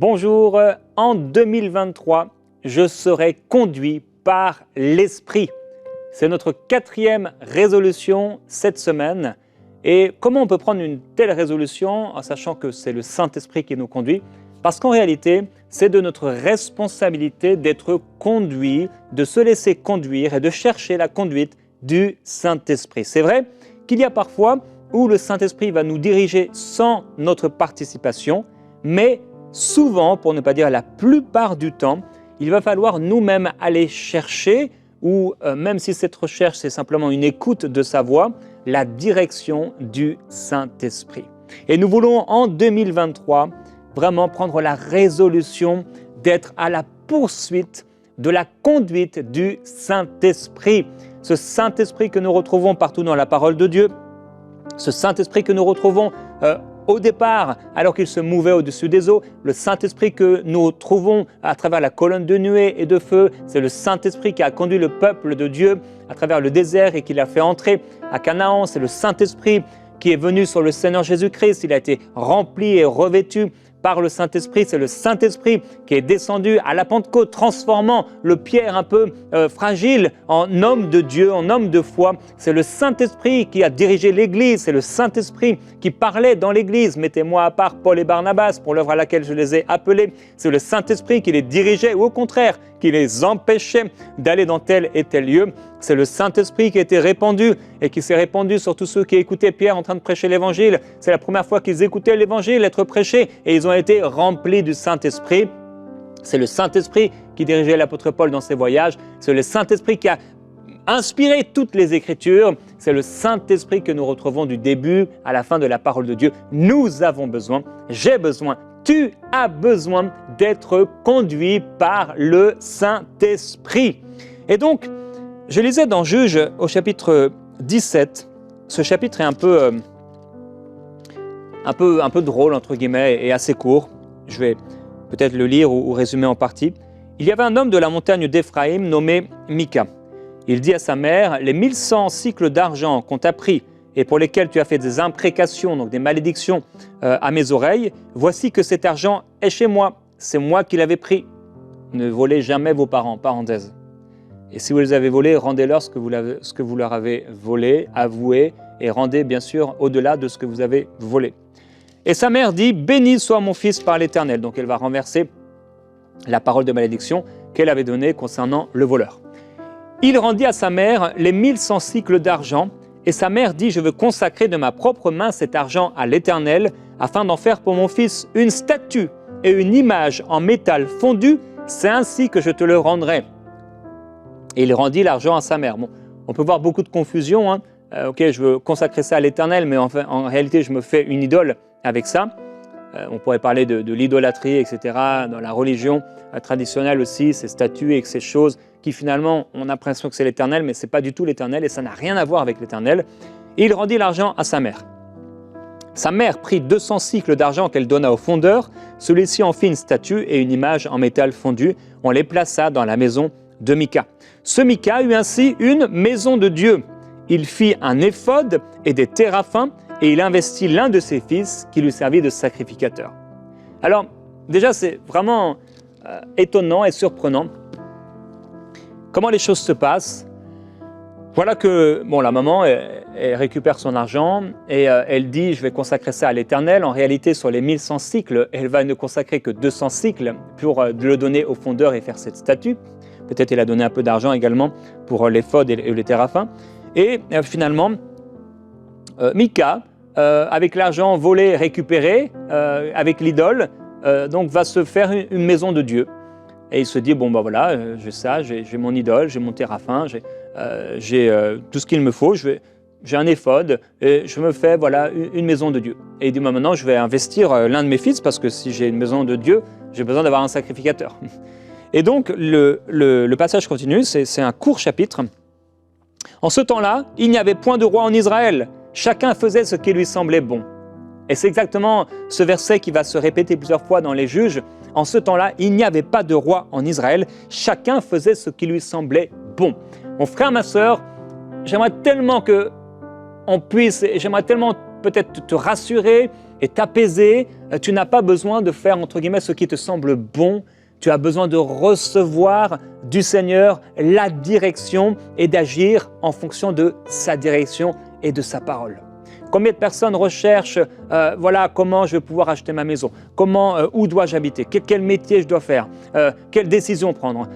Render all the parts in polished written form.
Bonjour, en 2023, je serai conduit par l'Esprit. C'est notre 4e résolution cette semaine. Et comment on peut prendre une telle résolution en sachant que c'est le Saint-Esprit qui nous conduit? Parce qu'en réalité, c'est de notre responsabilité d'être conduit, de se laisser conduire et de chercher la conduite du Saint-Esprit. C'est vrai qu'il y a parfois où le Saint-Esprit va nous diriger sans notre participation, mais souvent, pour ne pas dire la plupart du temps, il va falloir nous-mêmes aller chercher, ou même si cette recherche c'est simplement une écoute de sa voix, la direction du Saint-Esprit. Et nous voulons en 2023 vraiment prendre la résolution d'être à la poursuite de la conduite du Saint-Esprit. Ce Saint-Esprit que nous retrouvons partout dans la parole de Dieu, ce Saint-Esprit que nous retrouvons au départ, alors qu'il se mouvait au-dessus des eaux, le Saint-Esprit que nous trouvons à travers la colonne de nuée et de feu, c'est le Saint-Esprit qui a conduit le peuple de Dieu à travers le désert et qui l'a fait entrer à Canaan. C'est le Saint-Esprit qui est venu sur le Seigneur Jésus-Christ. Il a été rempli et revêtu par le Saint-Esprit. C'est le Saint-Esprit qui est descendu à la Pentecôte, transformant le Pierre un peu fragile en homme de Dieu, en homme de foi. C'est le Saint-Esprit qui a dirigé l'Église. C'est le Saint-Esprit qui parlait dans l'Église. Mettez-moi à part Paul et Barnabas pour l'œuvre à laquelle je les ai appelés. C'est le Saint-Esprit qui les dirigeait ou au contraire, qui les empêchait d'aller dans tel et tel lieu. C'est le Saint-Esprit qui a été répandu et qui s'est répandu sur tous ceux qui écoutaient Pierre en train de prêcher l'Évangile. C'est la première fois qu'ils écoutaient l'Évangile être prêché et ils ont été remplis du Saint-Esprit. C'est le Saint-Esprit qui dirigeait l'apôtre Paul dans ses voyages. C'est le Saint-Esprit qui a inspiré toutes les Écritures. C'est le Saint-Esprit que nous retrouvons du début à la fin de la parole de Dieu. Nous avons besoin, j'ai besoin, tu as besoin d'être conduit par le Saint-Esprit. Et donc, je lisais dans Juges au chapitre 17, ce chapitre est un peu drôle entre guillemets et assez court. Je vais peut-être le lire ou résumer en partie. Il y avait un homme de la montagne d'Éphraïm nommé Mika. Il dit à sa mère, « Les 1100 cycles d'argent qu'on t'a pris et pour lesquels tu as fait des imprécations, donc des malédictions à mes oreilles, voici que cet argent est chez moi, c'est moi qui l'avais pris. Ne volez jamais vos parents, parenthèse. Et si vous les avez volés, rendez-leur ce que vous leur avez volé, avouez, et rendez bien sûr au-delà de ce que vous avez volé. » Et sa mère dit, « Béni soit mon fils par l'Éternel. » Donc elle va renverser la parole de malédiction qu'elle avait donnée concernant le voleur. Il rendit à sa mère les 1100 cycles d'argent, et sa mère dit, « Je veux consacrer de ma propre main cet argent à l'Éternel, afin d'en faire pour mon fils une statue et une image en métal fondu, c'est ainsi que je te le rendrai. » Et il rendit l'argent à sa mère. Bon, on peut voir beaucoup de confusion. Hein. Ok, je veux consacrer ça à l'Éternel, mais en réalité, je me fais une idole avec ça. On pourrait parler de l'idolâtrie, etc. Dans la religion traditionnelle aussi, ces statues et ces choses qui finalement, on a l'impression que c'est l'Éternel, mais ce n'est pas du tout l'Éternel et ça n'a rien à voir avec l'Éternel. Et il rendit l'argent à sa mère. Sa mère prit 200 cycles d'argent qu'elle donna au fondeur. Celui-ci en fit une statue et une image en métal fondu. On les plaça dans la maison de Mika. Ce Mika eut ainsi une maison de Dieu. Il fit un éphod et des téraphins et il investit l'un de ses fils qui lui servit de sacrificateur. Alors, déjà, c'est vraiment étonnant et surprenant comment les choses se passent. Voilà que la maman elle récupère son argent et elle dit « Je vais consacrer ça à l'Éternel ». En réalité, sur les 1100 cycles, elle va ne consacrer que 200 cycles pour le donner au fondeur et faire cette statue. Peut-être elle a donné un peu d'argent également pour l'éphod et les téraphins. Et finalement, Mika, avec l'argent volé, récupéré, avec l'idole, donc va se faire une maison de Dieu. Et il se dit, bon ben voilà, j'ai ça, j'ai mon idole, j'ai mon téraphin, j'ai tout ce qu'il me faut, j'ai un éphod, et je me fais voilà, une maison de Dieu. Et il dit, maintenant je vais investir l'un de mes fils, parce que si j'ai une maison de Dieu, j'ai besoin d'avoir un sacrificateur. Et donc, le passage continue, c'est un court chapitre. En ce temps-là, il n'y avait point de roi en Israël. Chacun faisait ce qui lui semblait bon. Et c'est exactement ce verset qui va se répéter plusieurs fois dans les Juges. En ce temps-là, il n'y avait pas de roi en Israël. Chacun faisait ce qui lui semblait bon. Mon frère, ma sœur, j'aimerais tellement peut-être te rassurer et t'apaiser. Tu n'as pas besoin de faire, entre guillemets, ce qui te semble bon. Tu as besoin de recevoir du Seigneur la direction et d'agir en fonction de sa direction et de sa parole. Combien de personnes recherchent, comment je vais pouvoir acheter ma maison, où dois-je habiter, quel métier je dois faire, quelle décision prendre,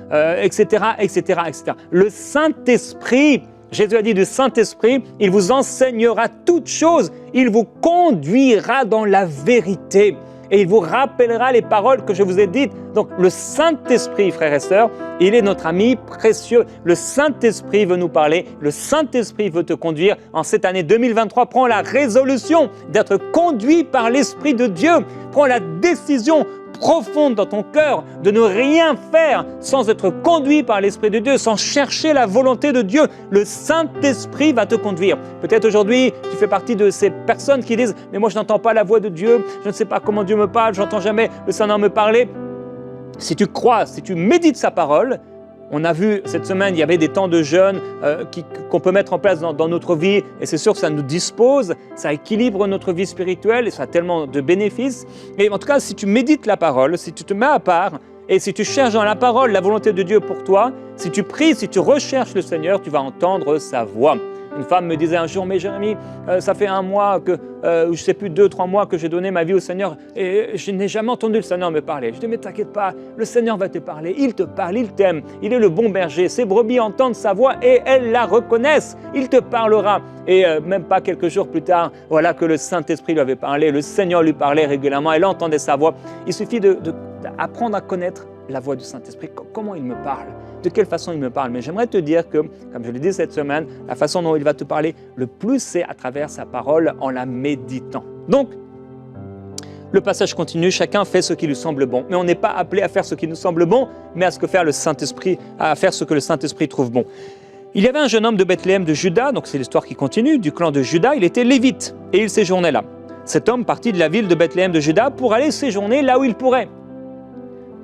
etc., etc., etc. Le Saint-Esprit, Jésus a dit du Saint-Esprit, il vous enseignera toutes choses, il vous conduira dans la vérité et il vous rappellera les paroles que je vous ai dites. Donc le Saint-Esprit, frères et sœurs, il est notre ami précieux. Le Saint-Esprit veut nous parler, le Saint-Esprit veut te conduire. En cette année 2023, prends la résolution d'être conduit par l'Esprit de Dieu. Prends la décision profonde dans ton cœur de ne rien faire sans être conduit par l'Esprit de Dieu, sans chercher la volonté de Dieu. Le Saint-Esprit va te conduire. Peut-être aujourd'hui, tu fais partie de ces personnes qui disent « Mais moi, je n'entends pas la voix de Dieu, je ne sais pas comment Dieu me parle, je n'entends jamais le Seigneur me parler. » Si tu crois, si tu médites sa parole, on a vu cette semaine, il y avait des temps de jeûne qu'on peut mettre en place dans notre vie et c'est sûr que ça nous dispose, ça équilibre notre vie spirituelle et ça a tellement de bénéfices. Et en tout cas, si tu médites la parole, si tu te mets à part et si tu cherches dans la parole la volonté de Dieu pour toi, si tu pries, si tu recherches le Seigneur, tu vas entendre sa voix. Une femme me disait un jour, mais Jérémie, ça fait 1 mois que, je ne sais plus, 2-3 mois que j'ai donné ma vie au Seigneur et je n'ai jamais entendu le Seigneur me parler. Je dis, mais t'inquiète pas, le Seigneur va te parler, il te parle, il t'aime, il est le bon berger. Ses brebis entendent sa voix et elles la reconnaissent, il te parlera. Et même pas quelques jours plus tard, voilà que le Saint-Esprit lui avait parlé, le Seigneur lui parlait régulièrement, elle entendait sa voix. Il suffit d'apprendre à connaître la voix du Saint-Esprit, comment il me parle, de quelle façon il me parle. Mais j'aimerais te dire que, comme je l'ai dit cette semaine, la façon dont il va te parler le plus, c'est à travers sa parole en la méditant. Donc, le passage continue, chacun fait ce qui lui semble bon. Mais on n'est pas appelé à faire ce qui nous semble bon, mais à faire ce que le Saint-Esprit trouve bon. Il y avait un jeune homme de Bethléem de Juda, donc c'est l'histoire qui continue, du clan de Juda, il était lévite et il séjournait là. Cet homme partit de la ville de Bethléem de Juda pour aller séjourner là où il pourrait.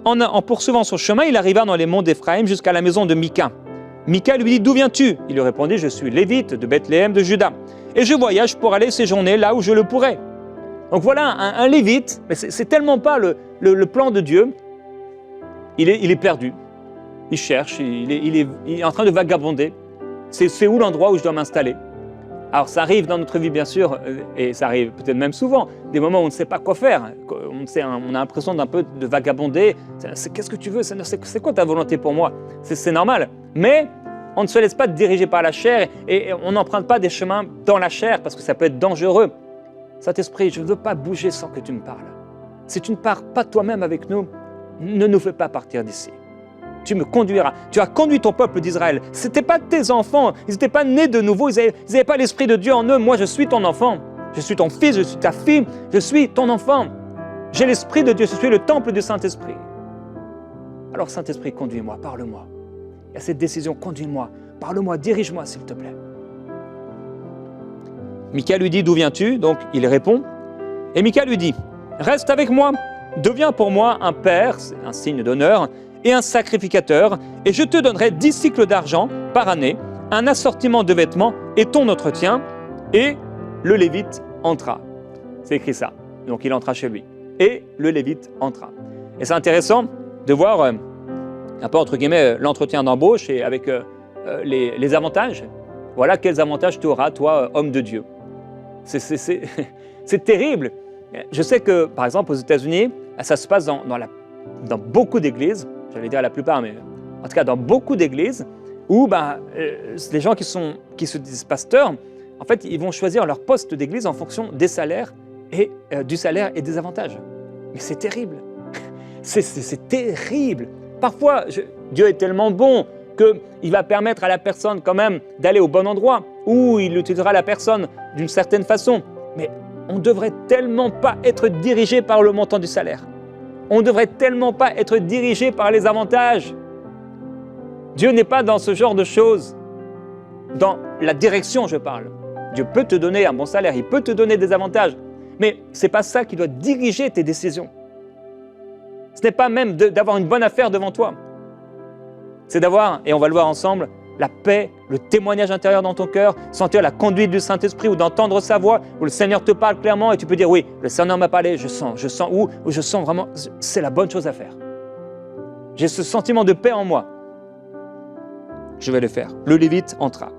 En poursuivant son chemin, il arriva dans les monts d'Éphraïm jusqu'à la maison de Mika. Mika lui dit « D'où viens-tu » Il lui répondit « Je suis lévite de Bethléem de Juda et je voyage pour aller séjourner là où je le pourrai. » Donc voilà un lévite, mais c'est tellement pas le plan de Dieu. Il est perdu, il cherche, il est en train de vagabonder. C'est où l'endroit où je dois m'installer? Alors ça arrive dans notre vie bien sûr, et ça arrive peut-être même souvent, des moments où on ne sait pas quoi faire, on a l'impression d'un peu de vagabonder. Qu'est-ce que tu veux? C'est quoi ta volonté pour moi? C'est normal, mais on ne se laisse pas diriger par la chair et on n'emprunte pas des chemins dans la chair parce que ça peut être dangereux. Saint-Esprit, je ne veux pas bouger sans que tu me parles. Si tu ne pars pas toi-même avec nous, ne nous fais pas partir d'ici. Tu me conduiras. Tu as conduit ton peuple d'Israël. Ce n'étaient pas tes enfants. Ils n'étaient pas nés de nouveau. Ils n'avaient pas l'Esprit de Dieu en eux. Moi, je suis ton enfant. Je suis ton fils, je suis ta fille. Je suis ton enfant. J'ai l'Esprit de Dieu. Je suis le temple du Saint-Esprit. Alors, Saint-Esprit, conduis-moi, parle-moi. Il y a cette décision, conduis-moi, parle-moi, dirige-moi, s'il te plaît. Mika lui dit, d'où viens-tu? Donc, il répond. Et Mika lui dit, reste avec moi. Deviens pour moi un père, c'est un signe d'honneur, et un sacrificateur, et je te donnerai 10 cycles d'argent par année, un assortiment de vêtements et ton entretien. Et le Lévite entra. C'est écrit ça. Donc il entra chez lui. Et le Lévite entra. Et c'est intéressant de voir un peu entre guillemets l'entretien d'embauche et avec les avantages. Voilà quels avantages tu auras, toi, homme de Dieu. C'est terrible. Je sais que, par exemple, aux États-Unis, ça se passe dans beaucoup d'églises, j'allais dire la plupart, mais en tout cas dans beaucoup d'églises, où les gens qui se disent pasteurs, en fait, ils vont choisir leur poste d'église en fonction des salaires et du salaire et des avantages. Mais c'est terrible. C'est terrible. Parfois, Dieu est tellement bon qu'il va permettre à la personne quand même d'aller au bon endroit, où il utilisera la personne d'une certaine façon. Mais on ne devrait tellement pas être dirigé par le montant du salaire. On ne devrait tellement pas être dirigé par les avantages. Dieu n'est pas dans ce genre de choses. Dans la direction, je parle. Dieu peut te donner un bon salaire, il peut te donner des avantages. Mais ce n'est pas ça qui doit diriger tes décisions. Ce n'est pas même d'avoir une bonne affaire devant toi. C'est d'avoir, et on va le voir ensemble, la paix le témoignage intérieur dans ton cœur, sentir la conduite du Saint-Esprit ou d'entendre sa voix, où le Seigneur te parle clairement et tu peux dire oui, le Seigneur m'a parlé, je sens, ou je sens vraiment, c'est la bonne chose à faire. J'ai ce sentiment de paix en moi. Je vais le faire. Le Lévite entra.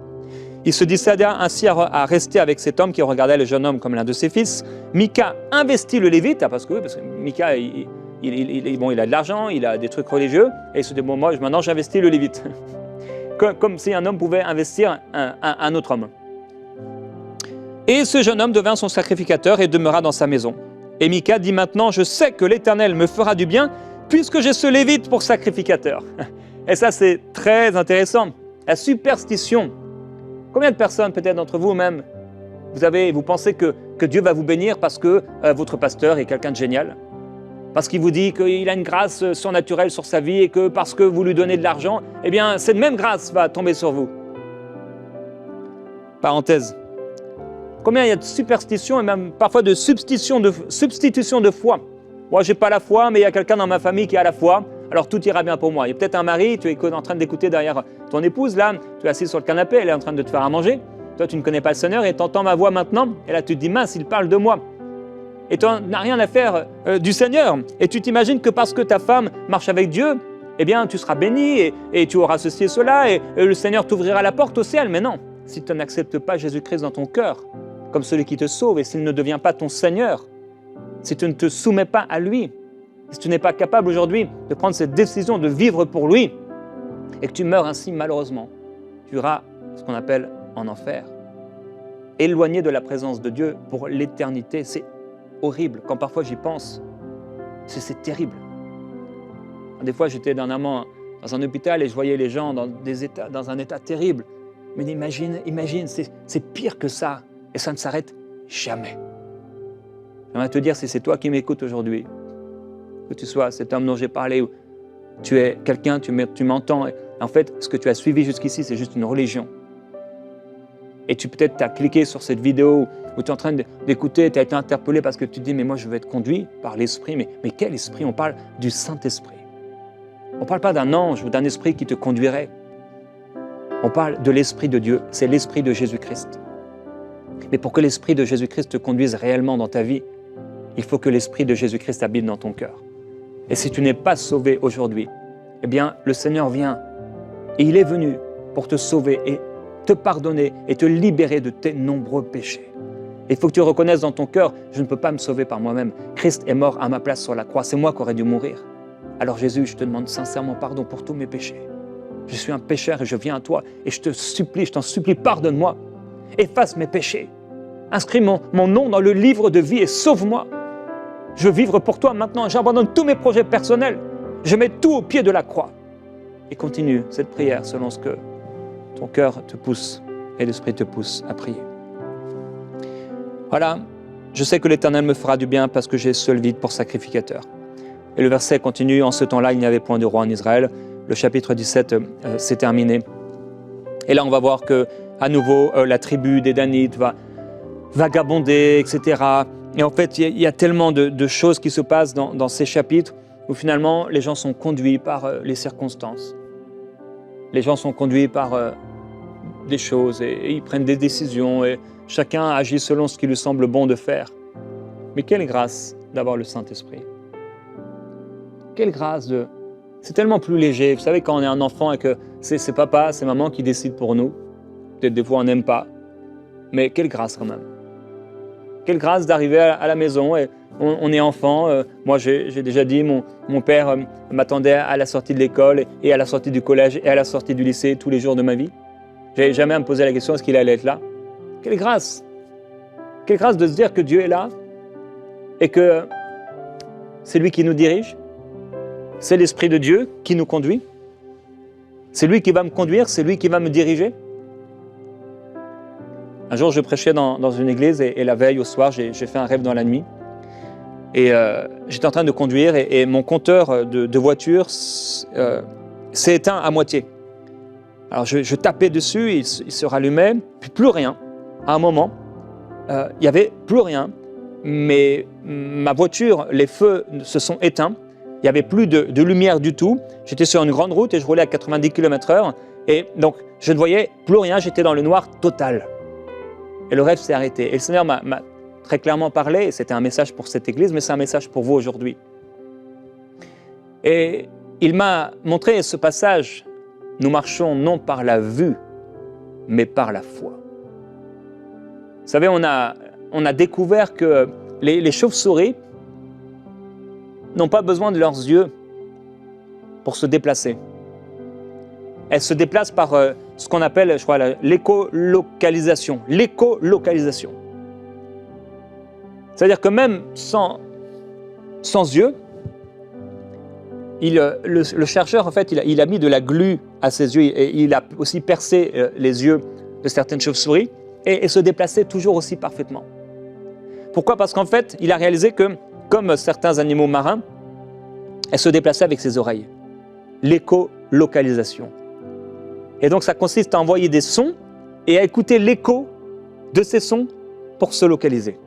Il se décida ainsi à rester avec cet homme qui regardait le jeune homme comme l'un de ses fils. Mika investit le Lévite, parce que Mika, il a de l'argent, il a des trucs religieux, et il se dit, bon, moi, maintenant, j'investis le Lévite. Comme si un homme pouvait investir un autre homme. Et ce jeune homme devint son sacrificateur et demeura dans sa maison. Et Mika dit maintenant, je sais que l'Éternel me fera du bien, puisque j'ai ce Lévite pour sacrificateur. Et ça, c'est très intéressant. La superstition. Combien de personnes, peut-être d'entre vous-même, vous pensez que Dieu va vous bénir parce que votre pasteur est quelqu'un de génial? Parce qu'il vous dit qu'il a une grâce surnaturelle sur sa vie et que parce que vous lui donnez de l'argent, eh bien, cette même grâce va tomber sur vous. Parenthèse. Combien il y a de superstitions et même parfois de substitution de foi. Moi, je n'ai pas la foi, mais il y a quelqu'un dans ma famille qui a la foi, alors tout ira bien pour moi. Il y a peut-être un mari, tu es en train d'écouter derrière ton épouse, là, tu es assis sur le canapé, elle est en train de te faire à manger. Toi, tu ne connais pas le Seigneur et tu entends ma voix maintenant, et là, tu te dis, mince, il parle de moi. Et tu n'as rien à faire du Seigneur. Et tu t'imagines que parce que ta femme marche avec Dieu, eh bien, tu seras béni et tu auras ceci et cela, et le Seigneur t'ouvrira la porte au ciel. Mais non, si tu n'acceptes pas Jésus-Christ dans ton cœur, comme celui qui te sauve, et s'il ne devient pas ton Seigneur, si tu ne te soumets pas à lui, si tu n'es pas capable aujourd'hui de prendre cette décision de vivre pour lui, et que tu meurs ainsi malheureusement, tu iras ce qu'on appelle en enfer. Éloigné de la présence de Dieu pour l'éternité, c'est horrible. Quand parfois j'y pense, c'est terrible. Des fois, j'étais dans un hôpital et je voyais les gens dans un état terrible. Mais imagine, c'est pire que ça. Et ça ne s'arrête jamais. J'aimerais te dire, si c'est toi qui m'écoutes aujourd'hui, que tu sois cet homme dont j'ai parlé, ou tu es quelqu'un, tu m'entends. En fait, ce que tu as suivi jusqu'ici, c'est juste une religion. Et tu peut-être as cliqué sur cette vidéo où tu es en train d'écouter, tu as été interpellé parce que tu te dis, mais moi je veux être conduit par l'Esprit. Mais quel esprit? On parle du Saint-Esprit. On ne parle pas d'un ange ou d'un esprit qui te conduirait. On parle de l'Esprit de Dieu, c'est l'Esprit de Jésus-Christ. Mais pour que l'Esprit de Jésus-Christ te conduise réellement dans ta vie, il faut que l'Esprit de Jésus-Christ habite dans ton cœur. Et si tu n'es pas sauvé aujourd'hui, eh bien le Seigneur vient et il est venu pour te sauver et te pardonner et te libérer de tes nombreux péchés. Il faut que tu reconnaisses dans ton cœur, je ne peux pas me sauver par moi-même. Christ est mort à ma place sur la croix, c'est moi qui aurais dû mourir. Alors Jésus, je te demande sincèrement pardon pour tous mes péchés. Je suis un pécheur et je viens à toi et je t'en supplie, pardonne-moi. Efface mes péchés. Inscris mon nom dans le livre de vie et sauve-moi. Je veux vivre pour toi maintenant. J'abandonne tous mes projets personnels. Je mets tout au pied de la croix. Et continue cette prière selon ce que ton cœur te pousse et l'Esprit te pousse à prier. Voilà, je sais que l'Éternel me fera du bien parce que j'ai ce Lévite pour sacrificateur. Et le verset continue, en ce temps-là, il n'y avait point de roi en Israël. Le chapitre 17 s'est terminé. Et là, on va voir que à nouveau, la tribu des Danites va vagabonder, etc. Et en fait, il y a tellement de choses qui se passent dans ces chapitres où finalement, les gens sont conduits par les circonstances. Les gens sont conduits par des choses et ils prennent des décisions et chacun agit selon ce qui lui semble bon de faire. Mais quelle grâce d'avoir le Saint-Esprit. Quelle grâce de... C'est tellement plus léger. Vous savez, quand on est un enfant et que c'est papa, c'est maman qui décide pour nous. Peut-être des fois on n'aime pas. Mais quelle grâce quand même. Quelle grâce d'arriver à la maison et on est enfant. Moi, j'ai déjà dit, mon père m'attendait à la sortie de l'école et à la sortie du collège et à la sortie du lycée tous les jours de ma vie. Je n'avais jamais à me poser la question, est-ce qu'il allait être là? Quelle grâce! Quelle grâce de se dire que Dieu est là et que c'est lui qui nous dirige. C'est l'Esprit de Dieu qui nous conduit. C'est lui qui va me conduire, c'est lui qui va me diriger. Un jour, je prêchais dans une église et la veille au soir, j'ai fait un rêve dans la nuit. Et j'étais en train de conduire et mon compteur de voiture s'est éteint à moitié. Alors je tapais dessus, il se rallumait, puis plus rien. À un moment, il n'y avait plus rien, mais ma voiture, les feux se sont éteints. Il n'y avait plus de lumière du tout. J'étais sur une grande route et je roulais à 90 km/h. Et donc, je ne voyais plus rien, j'étais dans le noir total. Et le rêve s'est arrêté. Et le Seigneur m'a très clairement parlé, et c'était un message pour cette église, mais c'est un message pour vous aujourd'hui. Et il m'a montré ce passage, nous marchons non par la vue, mais par la foi. Vous savez, on a découvert que les chauves-souris n'ont pas besoin de leurs yeux pour se déplacer. Elles se déplacent par ce qu'on appelle, je crois, l'écolocalisation. L'écolocalisation. C'est-à-dire que même sans yeux, le chercheur, en fait, il a mis de la glu à ses yeux et il a aussi percé les yeux de certaines chauves-souris et se déplaçait toujours aussi parfaitement. Pourquoi? Parce qu'en fait, il a réalisé que, comme certains animaux marins, elles se déplaçaient avec ses oreilles. L'écolocalisation. Et donc, ça consiste à envoyer des sons et à écouter l'écho de ces sons pour se localiser.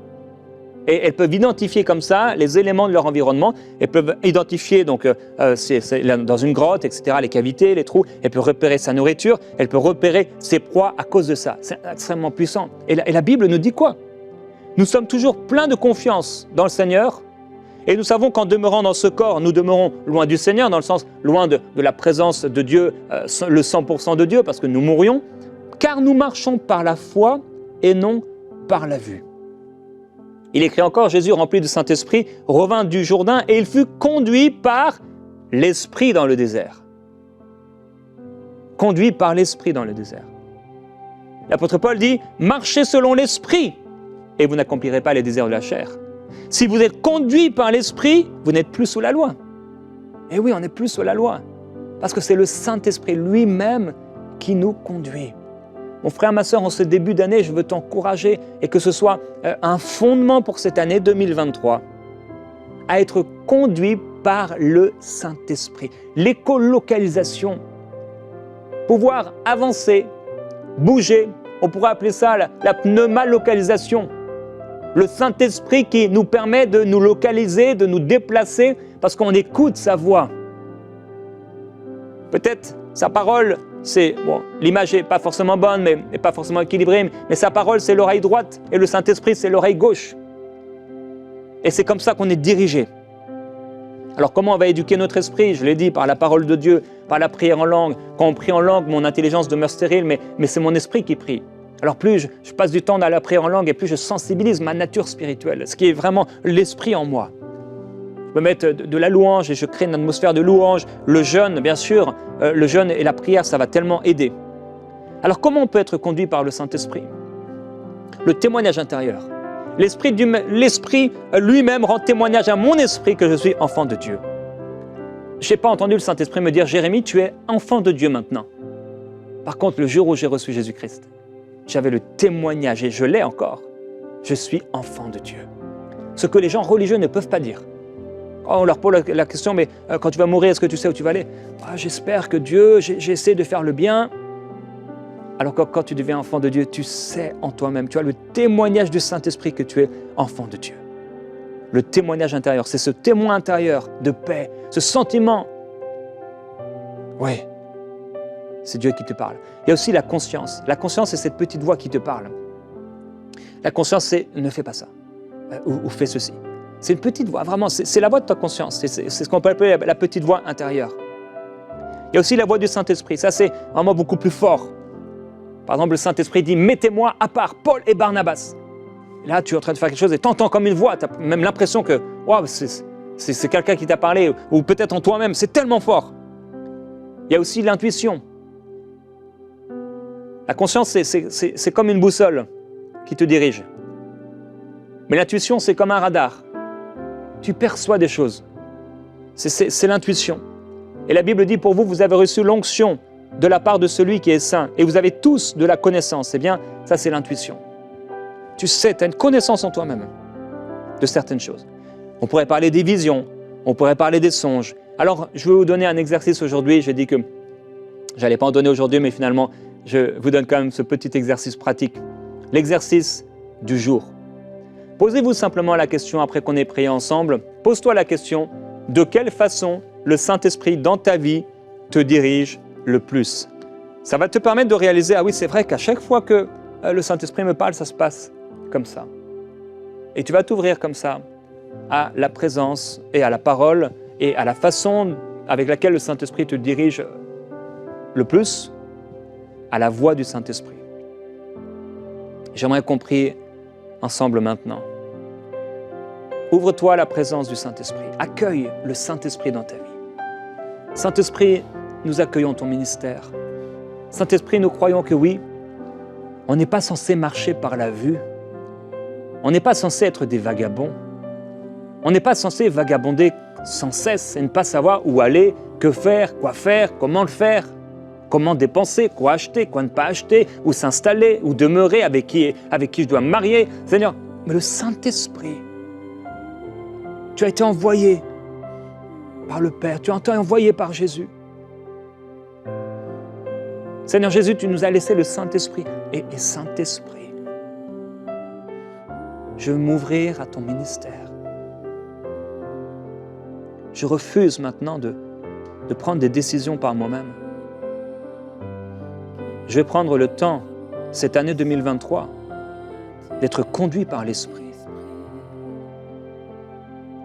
Et elles peuvent identifier comme ça les éléments de leur environnement. Elles peuvent identifier, donc, dans une grotte, etc., les cavités, les trous. Elles peuvent repérer sa nourriture. Elles peuvent repérer ses proies à cause de ça. C'est extrêmement puissant. Et la Bible nous dit quoi? Nous sommes toujours pleins de confiance dans le Seigneur. Et nous savons qu'en demeurant dans ce corps, nous demeurons loin du Seigneur, dans le sens loin de la présence de Dieu, le 100% de Dieu, parce que nous mourrions, car nous marchons par la foi et non par la vue. Il écrit encore, Jésus, rempli du Saint-Esprit, revint du Jourdain et il fut conduit par l'Esprit dans le désert. Conduit par l'Esprit dans le désert. L'apôtre Paul dit, marchez selon l'Esprit et vous n'accomplirez pas les désirs de la chair. Si vous êtes conduit par l'Esprit, vous n'êtes plus sous la loi. Et oui, on n'est plus sous la loi. Parce que c'est le Saint-Esprit lui-même qui nous conduit. Mon frère, ma sœur, en ce début d'année, je veux t'encourager et que ce soit un fondement pour cette année 2023 à être conduit par le Saint-Esprit. L'écolocalisation. Pouvoir avancer, bouger, on pourrait appeler ça la pneumalocalisation. Le Saint-Esprit qui nous permet de nous localiser, de nous déplacer, parce qu'on écoute sa voix. Peut-être sa parole, l'image n'est pas forcément bonne, mais n'est pas forcément équilibrée, mais sa parole, c'est l'oreille droite, et le Saint-Esprit, c'est l'oreille gauche. Et c'est comme ça qu'on est dirigé. Alors comment on va éduquer notre esprit? Je l'ai dit, par la parole de Dieu, par la prière en langue. Quand on prie en langue, mon intelligence demeure stérile, mais c'est mon esprit qui prie. Alors plus je passe du temps dans la prière en langue et plus je sensibilise ma nature spirituelle, ce qui est vraiment l'esprit en moi. Je peux mettre de la louange et je crée une atmosphère de louange. Le jeûne, bien sûr, le jeûne et la prière, ça va tellement aider. Alors comment on peut être conduit par le Saint-Esprit? Le témoignage intérieur. L'Esprit lui-même rend témoignage à mon esprit que je suis enfant de Dieu. Je n'ai pas entendu le Saint-Esprit me dire « Jérémie, tu es enfant de Dieu maintenant ». Par contre, le jour où j'ai reçu Jésus-Christ, j'avais le témoignage, et je l'ai encore, je suis enfant de Dieu. Ce que les gens religieux ne peuvent pas dire. Quand on leur pose la question, mais quand tu vas mourir, est-ce que tu sais où tu vas aller? J'espère que Dieu, j'essaie de faire le bien. Alors que quand tu deviens enfant de Dieu, tu sais en toi-même, tu as le témoignage du Saint-Esprit que tu es enfant de Dieu. Le témoignage intérieur, c'est ce témoin intérieur de paix, ce sentiment. Oui, c'est Dieu qui te parle. Il y a aussi la conscience. La conscience, c'est cette petite voix qui te parle. La conscience, c'est « ne fais pas ça » ou « fais ceci ». C'est une petite voix, vraiment, c'est la voix de ta conscience. C'est ce qu'on peut appeler la petite voix intérieure. Il y a aussi la voix du Saint-Esprit. Ça, c'est vraiment beaucoup plus fort. Par exemple, le Saint-Esprit dit « mettez-moi à part Paul et Barnabas ». Là, tu es en train de faire quelque chose et t'entends comme une voix. Tu as même l'impression que wow, c'est quelqu'un qui t'a parlé, ou peut-être en toi-même. C'est tellement fort. Il y a aussi l'intuition. La conscience, c'est comme une boussole qui te dirige. Mais l'intuition, c'est comme un radar. Tu perçois des choses. C'est l'intuition. Et la Bible dit, pour vous, vous avez reçu l'onction de la part de celui qui est saint. Et vous avez tous de la connaissance. Eh bien, ça, c'est l'intuition. Tu sais, tu as une connaissance en toi-même de certaines choses. On pourrait parler des visions, on pourrait parler des songes. Alors, je vais vous donner un exercice aujourd'hui. J'ai dit que je n'allais pas en donner aujourd'hui, mais finalement, je vous donne quand même ce petit exercice pratique. L'exercice du jour. Posez-vous simplement la question, après qu'on ait prié ensemble, pose-toi la question, de quelle façon le Saint-Esprit dans ta vie te dirige le plus? Ça va te permettre de réaliser, ah oui, c'est vrai qu'à chaque fois que le Saint-Esprit me parle, ça se passe comme ça. Et tu vas t'ouvrir comme ça à la présence et à la parole et à la façon avec laquelle le Saint-Esprit te dirige le plus, à la voix du Saint-Esprit. J'aimerais qu'on prie ensemble maintenant. Ouvre-toi à la présence du Saint-Esprit. Accueille le Saint-Esprit dans ta vie. Saint-Esprit, nous accueillons ton ministère. Saint-Esprit, nous croyons que oui, on n'est pas censé marcher par la vue. On n'est pas censé être des vagabonds. On n'est pas censé vagabonder sans cesse et ne pas savoir où aller, que faire, quoi faire, comment le faire, comment dépenser, quoi acheter, quoi ne pas acheter, où s'installer, où demeurer, avec qui je dois me marier. Seigneur, mais le Saint-Esprit, tu as été envoyé par le Père, tu as été envoyé par Jésus. Seigneur Jésus, tu nous as laissé le Saint-Esprit. Et Saint-Esprit, je veux m'ouvrir à ton ministère. Je refuse maintenant de prendre des décisions par moi-même. Je vais prendre le temps, cette année 2023, d'être conduit par l'Esprit.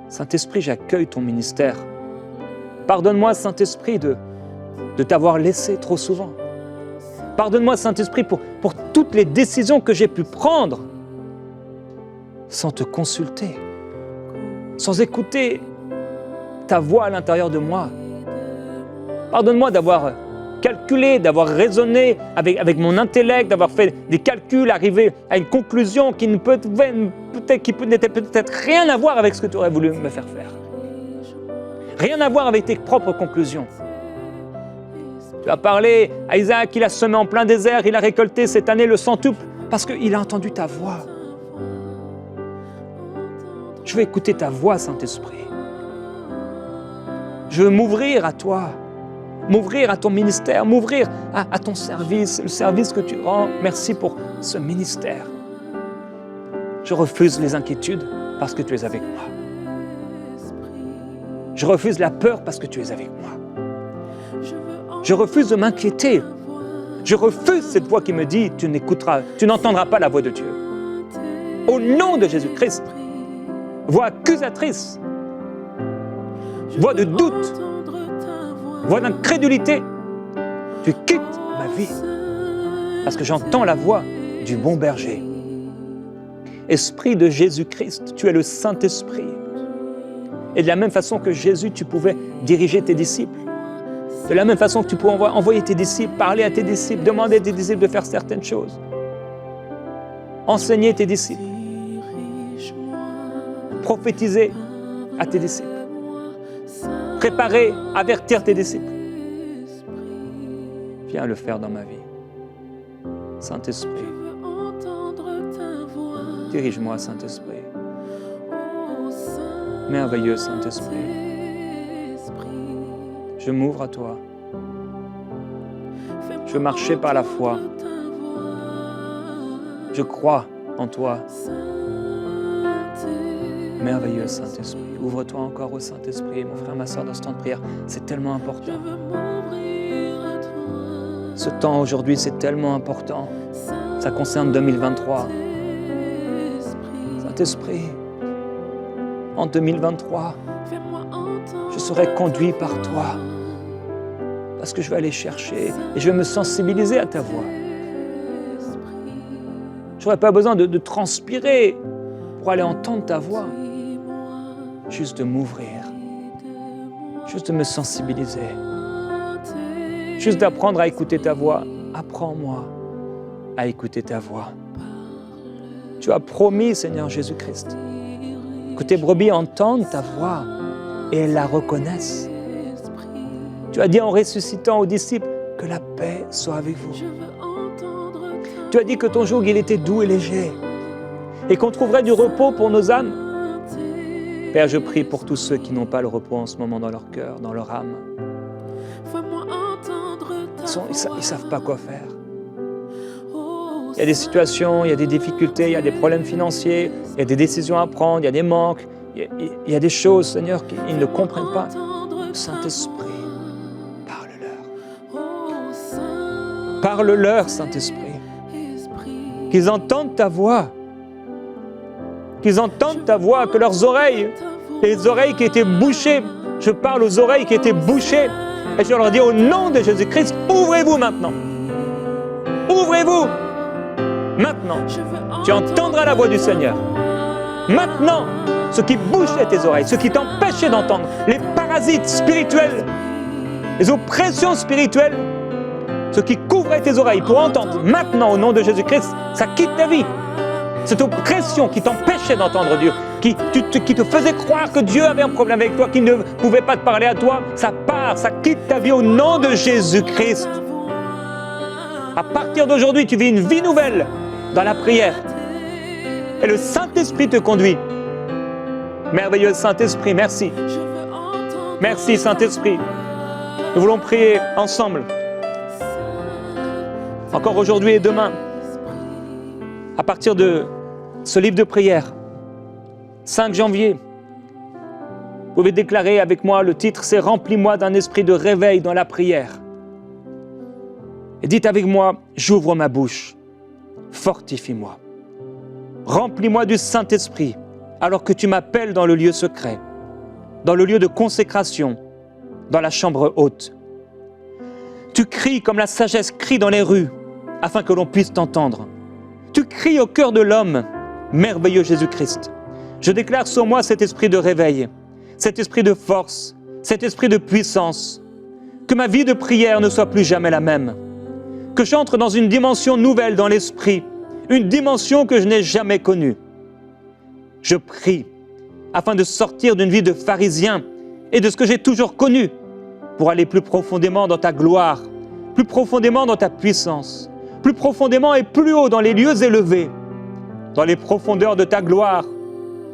Saint-Esprit, j'accueille ton ministère. Pardonne-moi, Saint-Esprit, de t'avoir laissé trop souvent. Pardonne-moi, Saint-Esprit, pour toutes les décisions que j'ai pu prendre sans te consulter, sans écouter ta voix à l'intérieur de moi. Pardonne-moi d'avoir calculé, d'avoir raisonné avec mon intellect, d'avoir fait des calculs, arrivé à une conclusion qui n'était peut-être rien à voir avec ce que tu aurais voulu me faire faire. Rien à voir avec tes propres conclusions. Tu as parlé à Isaac, il a semé en plein désert, il a récolté cette année le centuple parce qu'il a entendu ta voix. Je veux écouter ta voix, Saint-Esprit. Je veux m'ouvrir à toi, m'ouvrir à ton ministère, m'ouvrir à ton service, le service que tu rends. Merci pour ce ministère. Je refuse les inquiétudes parce que tu es avec moi. Je refuse la peur parce que tu es avec moi. Je refuse de m'inquiéter. Je refuse cette voix qui me dit « tu n'entendras pas la voix de Dieu ». Au nom de Jésus-Christ, voix accusatrice, voix de doute, voix d'incrédulité, tu quittes ma vie parce que j'entends la voix du bon berger. Esprit de Jésus-Christ, tu es le Saint-Esprit. Et de la même façon que Jésus, tu pouvais diriger tes disciples, de la même façon que tu pouvais envoyer tes disciples, parler à tes disciples, demander à tes disciples de faire certaines choses, enseigner tes disciples, prophétiser à tes disciples, préparer, avertir tes disciples. Viens le faire dans ma vie. Saint-Esprit, dirige-moi, Saint-Esprit. Merveilleux Saint-Esprit, je m'ouvre à toi. Je veux marcher par la foi. Je crois en toi. Merveilleux Saint-Esprit, ouvre-toi encore au Saint-Esprit, mon frère, ma soeur, dans ce temps de prière. C'est tellement important. Ce temps aujourd'hui, c'est tellement important. Ça concerne 2023. Saint-Esprit, en 2023, je serai conduit par toi parce que je vais aller chercher et je vais me sensibiliser à ta voix. Je n'aurai pas besoin de transpirer pour aller entendre ta voix, juste de m'ouvrir, juste de me sensibiliser, juste d'apprendre à écouter ta voix. Apprends-moi à écouter ta voix. Tu as promis, Seigneur Jésus-Christ, que tes brebis entendent ta voix et elles la reconnaissent. Tu as dit en ressuscitant aux disciples que la paix soit avec vous. Tu as dit que ton joug, il était doux et léger et qu'on trouverait du repos pour nos âmes. Père, je prie pour tous ceux qui n'ont pas le repos en ce moment dans leur cœur, dans leur âme. Ils ne savent pas quoi faire. Il y a des situations, il y a des difficultés, il y a des problèmes financiers, il y a des décisions à prendre, il y a des manques, il y a des choses, Seigneur, qu'ils ne comprennent pas. Saint-Esprit, parle-leur. Parle-leur, Saint-Esprit. Qu'ils entendent ta voix. Qu'ils entendent ta voix, que leurs oreilles, les oreilles qui étaient bouchées, je parle aux oreilles qui étaient bouchées, et je leur dis au nom de Jésus-Christ, ouvrez-vous maintenant. Ouvrez-vous maintenant. Tu entendras la voix du Seigneur. Maintenant, ce qui bouchait tes oreilles, ce qui t'empêchait d'entendre, les parasites spirituels, les oppressions spirituelles, ce qui couvrait tes oreilles pour entendre, maintenant, au nom de Jésus-Christ, ça quitte ta vie. Cette oppression qui t'empêchait d'entendre Dieu, qui te faisait croire que Dieu avait un problème avec toi, qu'il ne pouvait pas te parler à toi, ça part, ça quitte ta vie au nom de Jésus-Christ. À partir d'aujourd'hui, tu vis une vie nouvelle dans la prière. Et le Saint-Esprit te conduit. Merveilleux Saint-Esprit, merci. Merci Saint-Esprit. Nous voulons prier ensemble. Encore aujourd'hui et demain. À partir de ce livre de prière, 5 janvier, vous pouvez déclarer avec moi, le titre c'est « Remplis-moi d'un esprit de réveil dans la prière ». Et dites avec moi, j'ouvre ma bouche, fortifie-moi. Remplis-moi du Saint-Esprit, alors que tu m'appelles dans le lieu secret, dans le lieu de consécration, dans la chambre haute. Tu cries comme la sagesse crie dans les rues, afin que l'on puisse t'entendre. Tu cries au cœur de l'homme, merveilleux Jésus-Christ. Je déclare sur moi cet esprit de réveil, cet esprit de force, cet esprit de puissance. Que ma vie de prière ne soit plus jamais la même. Que j'entre dans une dimension nouvelle dans l'esprit, une dimension que je n'ai jamais connue. Je prie afin de sortir d'une vie de pharisien et de ce que j'ai toujours connu pour aller plus profondément dans ta gloire, plus profondément dans ta puissance, plus profondément et plus haut dans les lieux élevés, dans les profondeurs de ta gloire,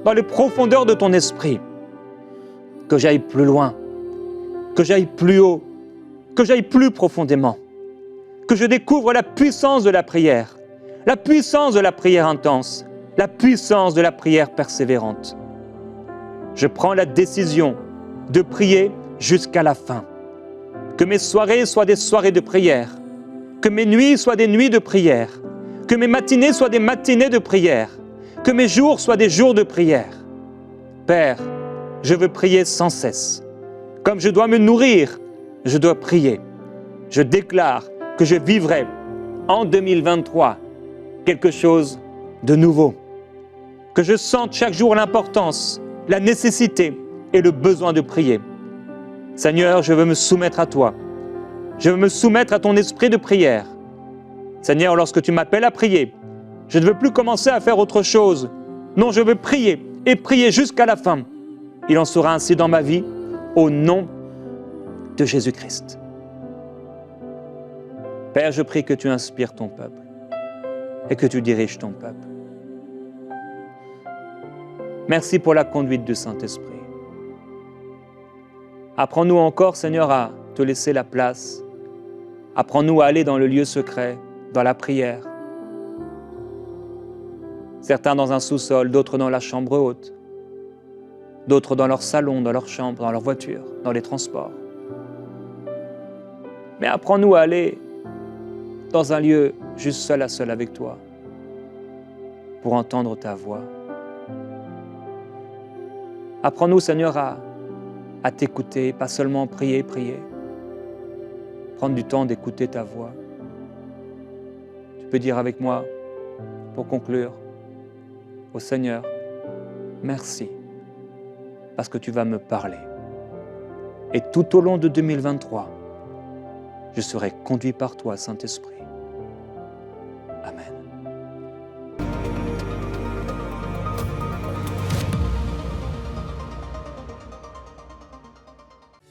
dans les profondeurs de ton esprit. Que j'aille plus loin, que j'aille plus haut, que j'aille plus profondément, que je découvre la puissance de la prière intense, la puissance de la prière persévérante. Je prends la décision de prier jusqu'à la fin. Que mes soirées soient des soirées de prière, que mes nuits soient des nuits de prière, que mes matinées soient des matinées de prière, que mes jours soient des jours de prière. Père, je veux prier sans cesse. Comme je dois me nourrir, je dois prier. Je déclare que je vivrai en 2023 quelque chose de nouveau. Que je sente chaque jour l'importance, la nécessité et le besoin de prier. Seigneur, je veux me soumettre à toi. Je veux me soumettre à ton esprit de prière. Seigneur, lorsque tu m'appelles à prier, je ne veux plus commencer à faire autre chose. Non, je veux prier et prier jusqu'à la fin. Il en sera ainsi dans ma vie, au nom de Jésus-Christ. Père, je prie que tu inspires ton peuple et que tu diriges ton peuple. Merci pour la conduite du Saint-Esprit. Apprends-nous encore, Seigneur, à te laisser la place. Apprends-nous à aller dans le lieu secret, dans la prière. Certains dans un sous-sol, d'autres dans la chambre haute, d'autres dans leur salon, dans leur chambre, dans leur voiture, dans les transports. Mais apprends-nous à aller dans un lieu juste seul à seul avec toi pour entendre ta voix. Apprends-nous, Seigneur, à t'écouter, pas seulement prier. Prendre du temps d'écouter ta voix. Tu peux dire avec moi, pour conclure, au Seigneur, merci, parce que tu vas me parler. Et tout au long de 2023, je serai conduit par toi, Saint-Esprit. Amen.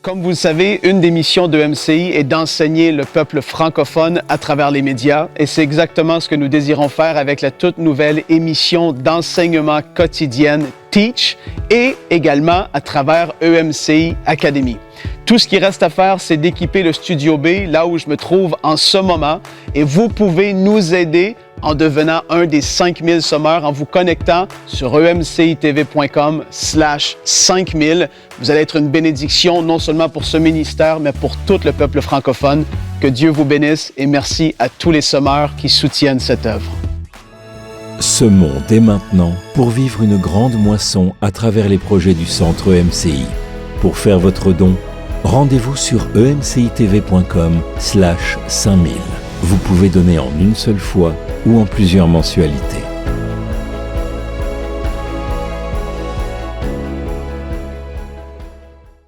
Comme vous le savez, une des missions de MCI est d'enseigner le peuple francophone à travers les médias et c'est exactement ce que nous désirons faire avec la toute nouvelle émission d'enseignement quotidienne Teach et également à travers EMCI Academy. Tout ce qui reste à faire, c'est d'équiper le Studio B, là où je me trouve en ce moment, et vous pouvez nous aider en devenant un des 5000 sommeurs en vous connectant sur emcitv.com/5000. Vous allez être une bénédiction non seulement pour ce ministère, mais pour tout le peuple francophone. Que Dieu vous bénisse et merci à tous les semeurs qui soutiennent cette œuvre. Semons dès maintenant pour vivre une grande moisson à travers les projets du Centre EMCI. Pour faire votre don, rendez-vous sur emcitv.com/5000. Vous pouvez donner en une seule fois ou en plusieurs mensualités.